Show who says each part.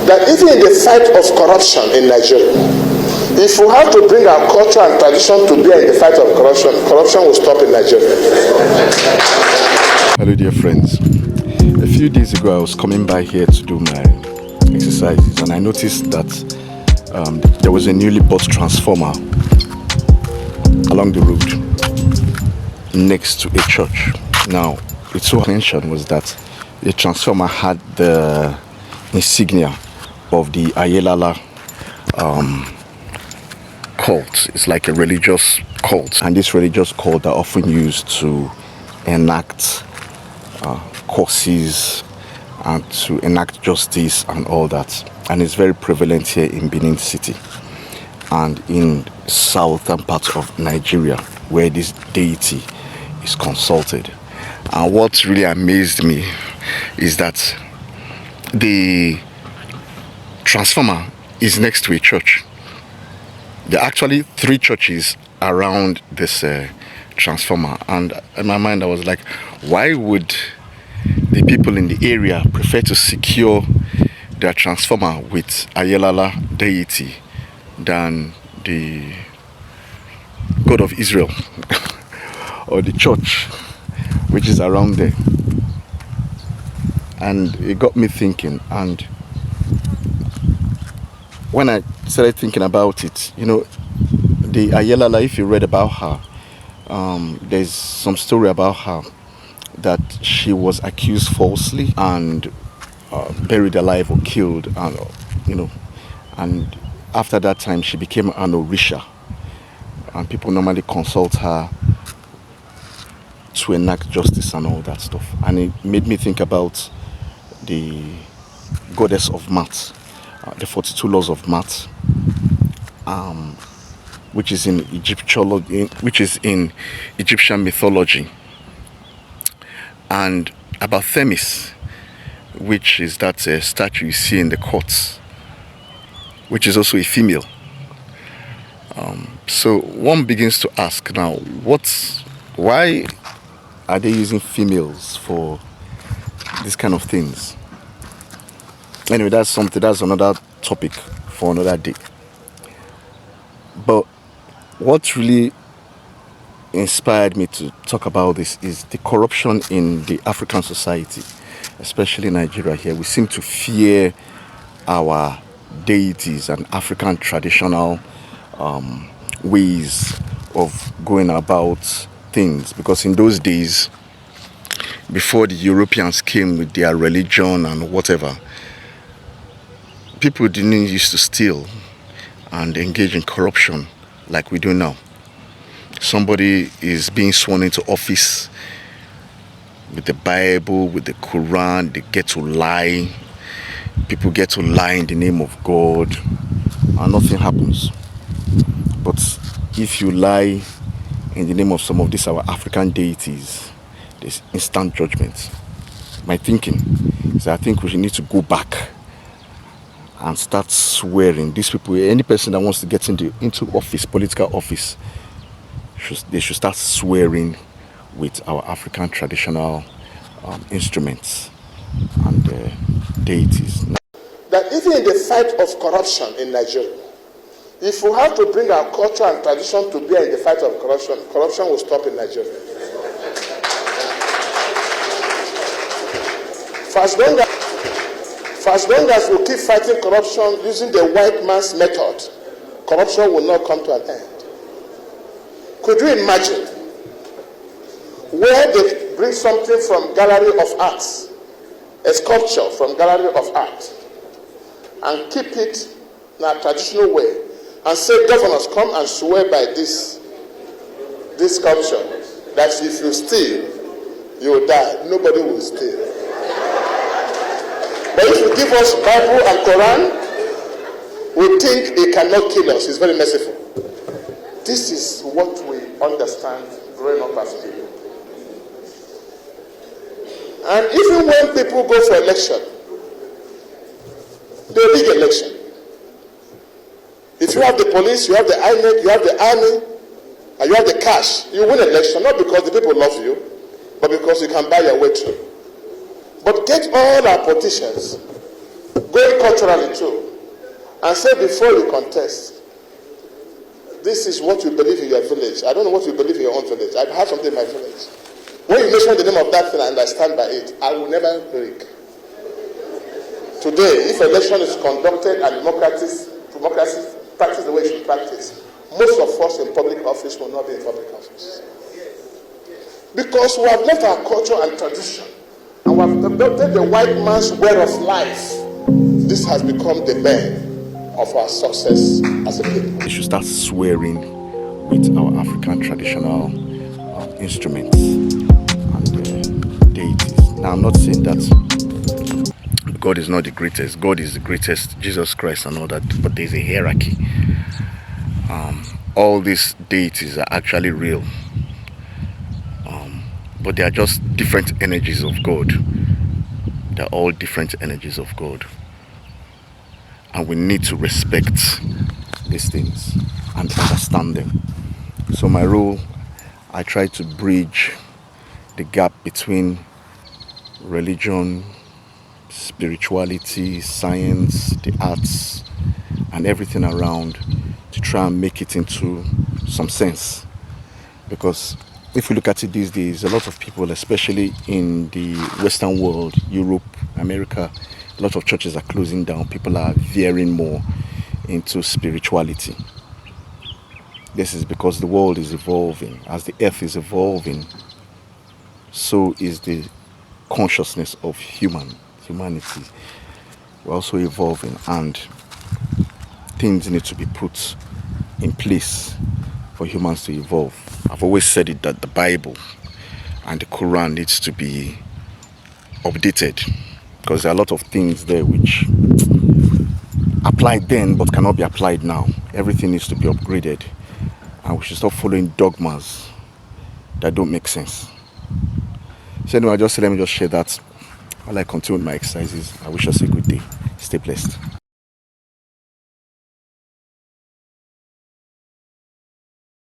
Speaker 1: that even in the fight of corruption in Nigeria, if we have to bring our culture and tradition to bear in the fight of corruption, corruption will stop in Nigeria.
Speaker 2: Hello dear friends. A few days ago I was coming by here to do my exercises and I noticed that there was a newly bought transformer along the road next to a church. Now, its so mention was that the transformer had the insignia of the Ayelala cult. It's like a religious cult, and this religious cult are often used to enact courses and to enact justice and all that, and it's very prevalent here in Benin City and in southern parts of Nigeria where this deity is consulted. And what really amazed me is that the transformer is next to a church. There are actually 3 churches around this transformer, and in my mind I was like, why would the people in the area prefer to secure their transformer with Ayelala deity than the God of Israel or the church which is around there? And it got me thinking, and when I started thinking about it, you know, the Ayelala, if you read about her, there's some story about her that she was accused falsely and buried alive or killed, and you know, and after that time she became an Orisha, and people normally consult her to enact justice and all that stuff. And it made me think about the goddess of maths, the 42 laws of maths, which is in Egyptian mythology, and about Themis, which is that statue you see in the courts, which is also a female. So one begins to ask now, why are they using females for these kind of things? Anyway, that's another topic for another day. But what really inspired me to talk about this is the corruption in the African society, especially Nigeria here. We seem to fear our deities and African traditional ways of going about things, because in those days, before the Europeans came with their religion and whatever, people didn't used to steal and engage in corruption like we do now. Somebody is being sworn into office with the Bible, with the Quran, they get to lie. People get to lie in the name of God and nothing happens. But if you lie in the name of some of these our African deities, there's instant judgment. My thinking is that I think we need to go back and start swearing. These people, any person that wants to get into office, political office, they should start swearing with our African traditional instruments and deities.
Speaker 1: That even in the fight of corruption in Nigeria, if we have to bring our culture and tradition to bear in the fight of corruption, corruption will stop in Nigeria. For as long as we keep fighting corruption using the white man's method, corruption will not come to an end. Could you imagine where they bring something from Gallery of Arts, a sculpture from Gallery of Art, and keep it in a traditional way, and say, governors, come and swear by this sculpture, that if you steal, you will die. Nobody will steal. But if you give us Bible and Quran, we think it cannot kill us. It's very merciful. This is what we understand growing up as people. And even when people go for election, they rig election. If you have the police, you have the INEC, you have the army, and you have the cash, you win election, not because the people love you, but because you can buy your way through. But get all our politicians, going culturally too, and say before you contest, this is what you believe in your village. I don't know what you believe in your own village. I have something in my village. When you mention the name of that thing and I stand by it, I will never break. Today, if election is conducted and democracy practice the way it should practice, most of us in public office will not be in public office. Because we have left our culture and tradition, and we have adopted the white man's way of life. This has become the bane of our success as a people.
Speaker 2: We should start swearing with our African traditional instruments and deities. Now, I'm not saying that God is not the greatest. God is the greatest, Jesus Christ and all that, but there's a hierarchy. All these deities are actually real, but they are just different energies of God. They're all different energies of God. And we need to respect these things and understand them. So my role, I try to bridge the gap between religion, spirituality, science, the arts, and everything around to try and make it into some sense. Because if we look at it these days, a lot of people, especially in the Western world, Europe, America, a lot of churches are closing down. People are veering more into spirituality. This is because the world is evolving. As the earth is evolving, so is the consciousness of humanity. We're also evolving, and things need to be put in place for humans to evolve. I've always said it that the Bible and the Quran needs to be updated, because there are a lot of things there which applied then but cannot be applied now. Everything needs to be upgraded, and we should stop following dogmas that don't make sense. So anyway, let me just share that while I continue with my exercises. I wish us a good day. Stay blessed.